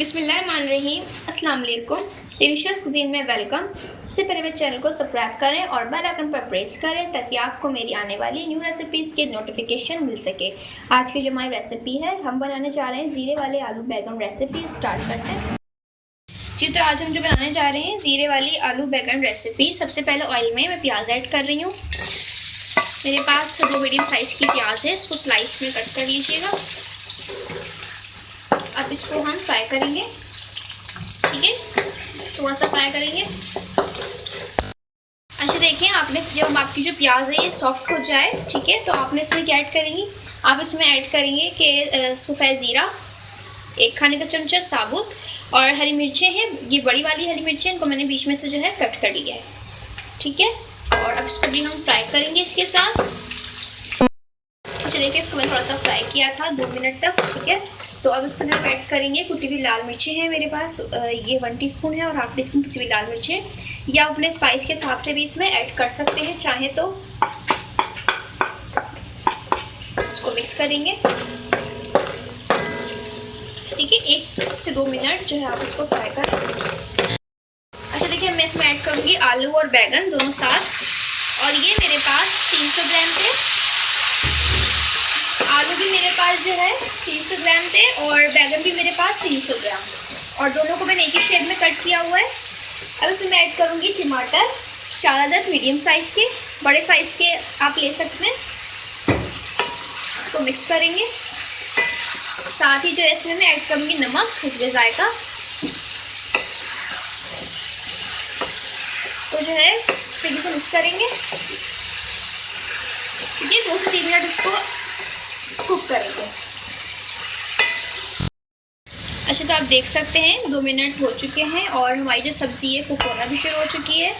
बिस्मिल्लाहिर्रहमानिर्रहीम, अस्सलाम वालेकुम। डिलीशियस कुजीन में वेलकम। सबसे पहले मेरे चैनल को सब्सक्राइब करें और बेल आइकन पर प्रेस करें ताकि आपको मेरी आने वाली न्यू रेसिपीज़ की नोटिफिकेशन मिल सके। आज की जो हमारी रेसिपी है, हम बनाने जा रहे हैं ज़ीरे वाले आलू बैगन रेसिपी। स्टार्ट करते हैं जी। तो आज हम जो बनाने जा रहे हैं ज़ीरे वाली आलू बैगन रेसिपी। सबसे पहले ऑयल में मैं प्याज ऐड कर रही हूँ। मेरे पास 2 मीडियम साइज़ की प्याज है, इसको स्लाइस में कट कर लीजिएगा। अब इसको हम फ्राई करेंगे, ठीक है, थोड़ा सा फ्राई करेंगे। अच्छा देखें, आपने जब आपकी जो प्याज है ये सॉफ्ट हो जाए, ठीक है, तो आपने इसमें क्या ऐड करेंगी, आप इसमें ऐड करेंगे कि सफ़ेद ज़ीरा 1 खाने का चमचा साबुत, और हरी मिर्चें हैं, ये बड़ी वाली हरी मिर्चें, इनको मैंने बीच में से जो है कट कर लिया है, ठीक है। और अब इसको भी हम फ्राई करेंगे इसके साथ। अच्छा देखिए, इसको मैंने थोड़ा सा फ्राई किया था 2 मिनट तक, ठीक है। तो अब इसको हम ऐड करेंगे कुटी हुई लाल मिर्चें हैं मेरे पास, ये 1 टीस्पून है, और हाफ टीस्पून कुटी हुई लाल मिर्चें, या अपने स्पाइस के हिसाब से भी इसमें ऐड कर सकते हैं चाहे तो। इसको मिक्स करेंगे, ठीक है, 1 से 2 मिनट जो है आप इसको फ्राई करें। अच्छा देखिए, मैं इसमें ऐड करूँगी आलू और बैगन दोनों साथ, और ये मेरे पास 300 ग्राम थे। आलू भी मेरे पास जो है 300 ग्राम थे, और बैगन भी मेरे पास 300 ग्राम, और दोनों को मैंने एक ही शेप में कट किया हुआ है। अब इसमें ऐड करूँगी टमाटर 4 अदद मीडियम साइज़ के, बड़े साइज़ के आप ले सकते हैं। इसको मिक्स करेंगे, साथ ही जो है इसमें मैं ऐड करूँगी नमक हिस्बे जायका। तो जो है फिर इसे मिक्स करेंगे, ठीक है, 2 से 3 मिनट इसको कुक करेंगे। अच्छा, तो आप देख सकते हैं 2 मिनट हो चुके हैं, और हमारी जो सब्ज़ी है कुक होना भी शुरू हो चुकी है।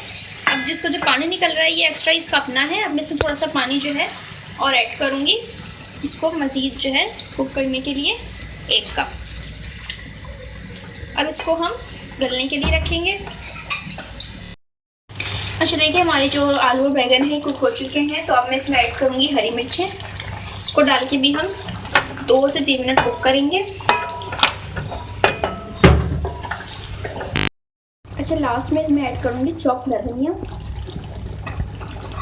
अब जिसको जो पानी निकल रहा है ये एक्स्ट्रा इसका अपना है। अब मैं इसमें थोड़ा सा पानी जो है और ऐड करूँगी, इसको मज़ीद जो है कुक करने के लिए 1 कप। अब इसको हम गलने के लिए रखेंगे। अच्छा देखिए, हमारे जो आलू और बैगन हैं कुक हो चुके हैं। तो अब मैं इसमें ऐड करूँगी हरी मिर्चें, इसको डाल के भी हम 2 से 3 मिनट कुक करेंगे। अच्छा, लास्ट में मैं ऐड करूँगी चॉप धनिया,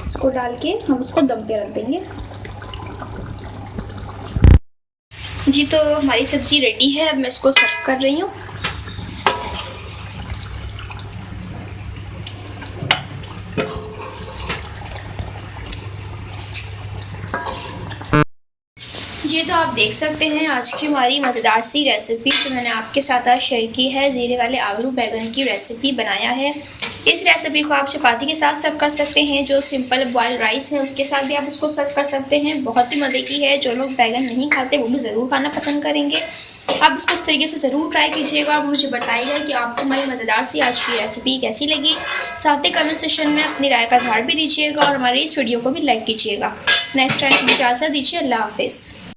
इसको डाल के हम इसको दम पे रख देंगे जी। तो हमारी सब्ज़ी रेडी है, अब मैं इसको सर्व कर रही हूँ। जी, तो आप देख सकते हैं आज की हमारी मज़ेदार सी रेसिपी जो मैंने आपके साथ आज शेयर की है, ज़ीरे वाले आलू बैगन की रेसिपी बनाया है। इस रेसिपी को आप चपाती के साथ सर्व कर सकते हैं, जो सिंपल बॉइल्ड राइस है उसके साथ भी आप उसको सर्व कर सकते हैं। बहुत ही मज़े की है, जो लोग बैगन नहीं खाते वो भी ज़रूर खाना पसंद करेंगे। आप इसको इस तरीके से ज़रूर ट्राई कीजिएगा और मुझे बताइएगा कि आपको हमारी मज़ेदार सी आज की रेसिपी कैसी लगी। साथ ही कमेंट सेक्शन में अपनी राय का इज़हार भी दीजिएगा, और हमारी इस वीडियो को भी लाइक कीजिएगा। नेक्स्ट टाइम इजाज़त दीजिए, अल्लाह हाफिज़।